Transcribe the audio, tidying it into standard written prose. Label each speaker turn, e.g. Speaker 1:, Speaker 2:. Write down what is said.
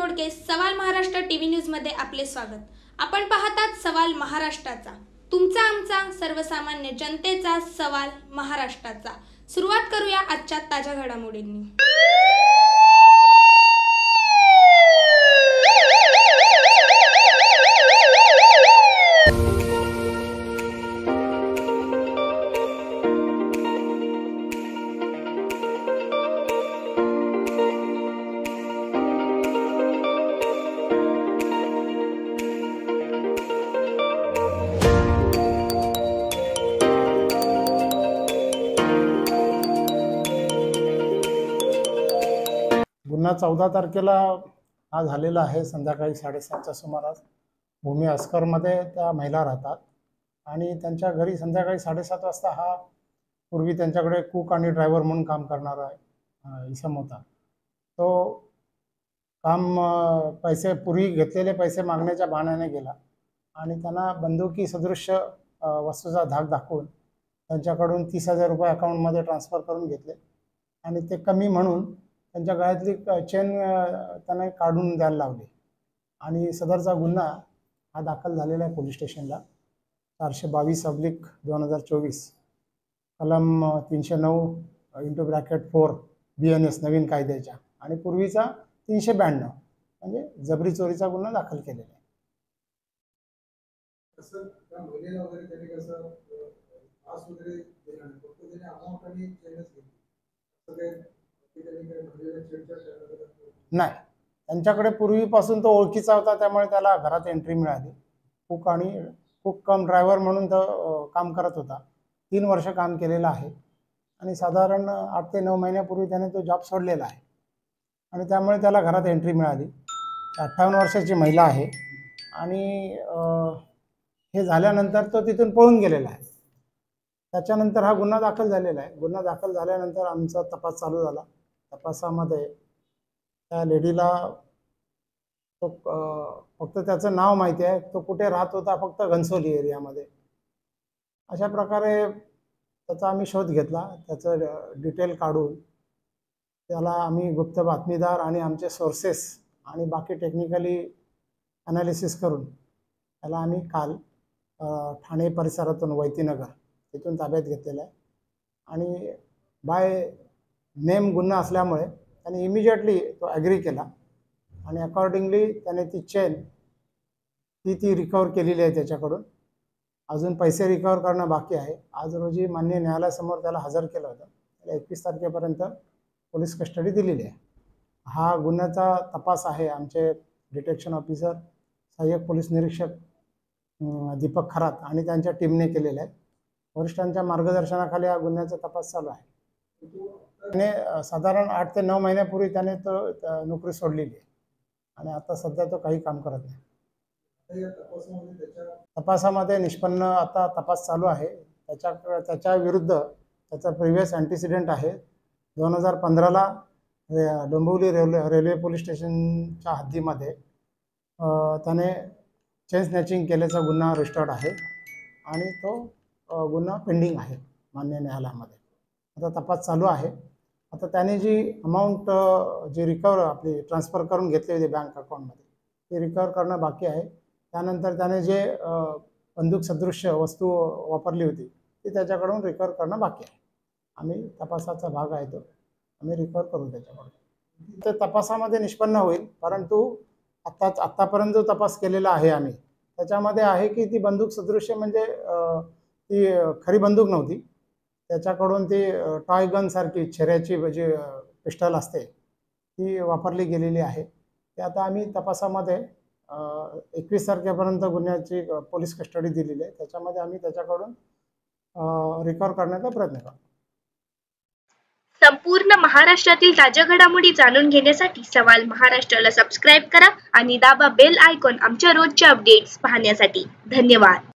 Speaker 1: मोडके सवाल Maharashtra TV news मध्ये आपले स्वागत। आपण पाहतात सवाल महाराष्ट्राचा, तुमचा आमचा सर्वसामान्य जनतेचा सवाल महाराष्ट्राचा। सुरुवात करूया आजच्या ताज्या घडामोडींनी।
Speaker 2: गुन्हा 14 तारखेला हा झालेला आहे। संध्याकाळी 7:30च्या सुमारास भूमी अस्करमध्ये त्या महिला राहतात आणि त्यांच्या घरी संध्याकाळी 7:30 वाजता हा पूर्वी त्यांच्याकडे कुक आणि ड्रायव्हर म्हणून काम करणारा इसम होता। तो पैसे पूर्वी घेतलेले पैसे मागण्याच्या बहाण्याने गेला आणि त्यांना बंदुकी सदृश्य वस्तूचा धाक दाखवून त्यांच्याकडून 30,000 रुपये अकाउंटमध्ये ट्रान्सफर करून घेतले आणि ते कमी म्हणून त्यांच्या गळ्यातली चेन त्यांना काढून द्यायला लावली आणि सदरचा गुन्हा हा दाखल झालेला आहे पोलीस स्टेशनला। 422/2024 कलम 309(4) BNS नवीन कायद्याच्या आणि पूर्वीचा 392 म्हणजे जबरी चोरीचा गुन्हा दाखल केलेला आहे। नाही, त्यांच्याकडे पूर्वीपासून तो ओळखीचा होता, त्यामुळे त्याला घरात एंट्री मिळाली। कुक कम ड्रायव्हर म्हणून तो काम करत होता। 3 वर्ष काम केलेलं आहे आणि साधारण 8 ते 9 महिन्यापूर्वी त्याने तो जॉब सोडलेला आहे आणि त्यामुळे त्याला घरात एंट्री मिळाली। 58 वर्षाची महिला आहे आणि हे झाल्यानंतर तो तिथून पळून गेलेला आहे। त्याच्यानंतर हा गुन्हा दाखल झालेला आहे। गुन्हा दाखल झाल्यानंतर आमचा तपास चालू झाला। तपासामध्ये त्या लेडीला तो फक्त त्याचं नाव माहिती आहे, तो कुठे राहत होता फक्त घनसोली एरियामध्ये। अशा प्रकारे त्याचा आम्ही शोध घेतला, त्याचं डिटेल काढून त्याला आम्ही गुप्त बातमीदार आणि आमचे सोर्सेस आणि बाकी टेक्निकली ॲनालिसिस करून त्याला आम्ही काल ठाणे परिसरातून वैतीनगर तिथून ताब्यात घेतलेला आहे आणि बाय नेम गुन्हा असल्यामुळे त्याने इमिजिएटली तो ॲग्री केला आणि अकॉर्डिंगली त्याने ती चेन ती रिकवर केलेली आहे त्याच्याकडून। अजून पैसे रिकवर करणं बाकी आहे। आज रोजी माननीय न्यायालयासमोर त्याला हजर केलं होतं। त्याला 21 तारखेपर्यंत पोलीस कस्टडी दिलेली आहे। हा गुन्ह्याचा तपास आहे आमचे डिटेक्शन ऑफिसर सहाय्यक पोलीस निरीक्षक दीपक खरात आणि त्यांच्या टीमने केलेला आहे। वरिष्ठांच्या मार्गदर्शनाखाली हा गुन्ह्याचा तपास चालू आहे। त्याने साधारण 8 ते 9 महिन्यापूर्वी त्याने तो नोकरी सोडलेली आहे आणि आता सध्या तो काही काम करत नाही। तपासामध्ये निष्पन्न आता तपास चालू आहे। त्याच्या विरुद्ध त्याचा प्रिव्हियस अँटिसिडेंट आहे। 2015ला डोंबिवली रेल्वे पोलीस स्टेशनच्या हद्दीमध्ये त्याने चेन स्नॅचिंग केल्याचा गुन्हा रजिस्टर्ड आहे आणि तो गुन्हा पेंडिंग आहे मान्य न्यायालयामध्ये। आता तपास चालू आहे। आता त्याने जी अमाऊंट जी रिकवर आपली ट्रान्सफर करून घेतली होती बँक अकाउंटमध्ये ती रिकवर करणं बाकी आहे। त्यानंतर त्याने जे बंदूक सदृश्य वस्तू वापरली होती ती त्याच्याकडून रिकवर करणं बाकी आहे। आम्ही तपासाचा भाग आहे तो आम्ही रिकवर करू त्याच्याकडून। ते तपासामध्ये निष्पन्न होईल, परंतु आत्तापर्यंत जो तपास केलेला आहे आम्ही त्याच्यामध्ये आहे की ती बंदूक सदृश्य म्हणजे ती खरी बंदूक नव्हती। त्याच्याकडून ती टॉय गन सारखी छेऱ्याची जी पिस्टल असते ती वापरली गेलेली आहे। ते आता आम्ही तपासामध्ये 21 तारखेपर्यंत गुन्ह्याची पोलीस कस्टडी दिलेली आहे। त्याच्यामध्ये आम्ही त्याच्याकडून रिकवर करण्याचा प्रयत्न करू।
Speaker 3: संपूर्ण महाराष्ट्रातील ताज्या घडामोडी जाणून घेण्यासाठी सवाल महाराष्ट्राला सबस्क्राईब करा आणि दाबा बेल आयकॉन आमच्या रोजच्या अपडेट्स पाहण्यासाठी। धन्यवाद।